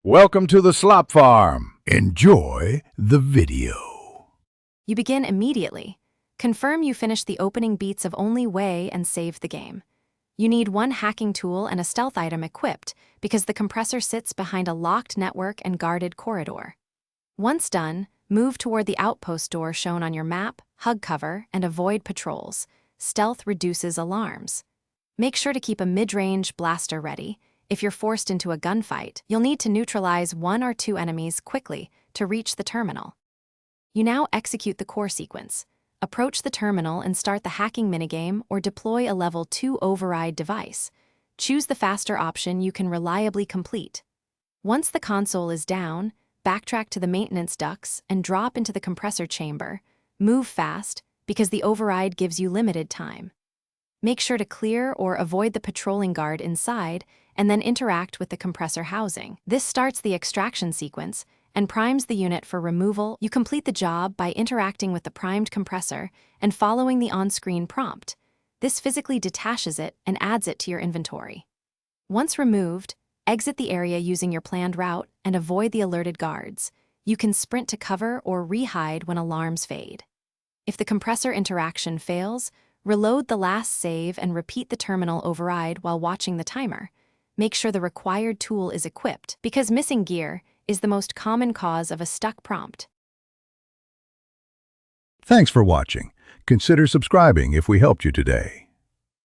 Welcome to the Slop Farm. Enjoy the video. You begin immediately. Confirm you finished the opening beats of Only Way and save the game. You need one hacking tool and a stealth item equipped because the compressor sits behind a locked network and guarded corridor. Once done, move toward the outpost door shown on your map, hug cover, and avoid patrols. Stealth reduces alarms. Make sure to keep a mid-range blaster ready. If you're forced into a gunfight, you'll need to neutralize one or two enemies quickly to reach the terminal. You now execute the core sequence. Approach the terminal and start the hacking minigame or deploy a level 2 override device. Choose the faster option you can reliably complete. Once the console is down, backtrack to the maintenance ducts and drop into the compressor chamber. Move fast, because the override gives you limited time. Make sure to clear or avoid the patrolling guard inside and then interact with the compressor housing. This starts the extraction sequence and primes the unit for removal. You complete the job by interacting with the primed compressor and following the on-screen prompt. This physically detaches it and adds it to your inventory. Once removed, exit the area using your planned route and avoid the alerted guards. You can sprint to cover or re-hide when alarms fade. If the compressor interaction fails, reload the last save and repeat the terminal override while watching the timer. Make sure the required tool is equipped, because missing gear is the most common cause of a stuck prompt. Thanks for watching. Consider subscribing if we helped you today.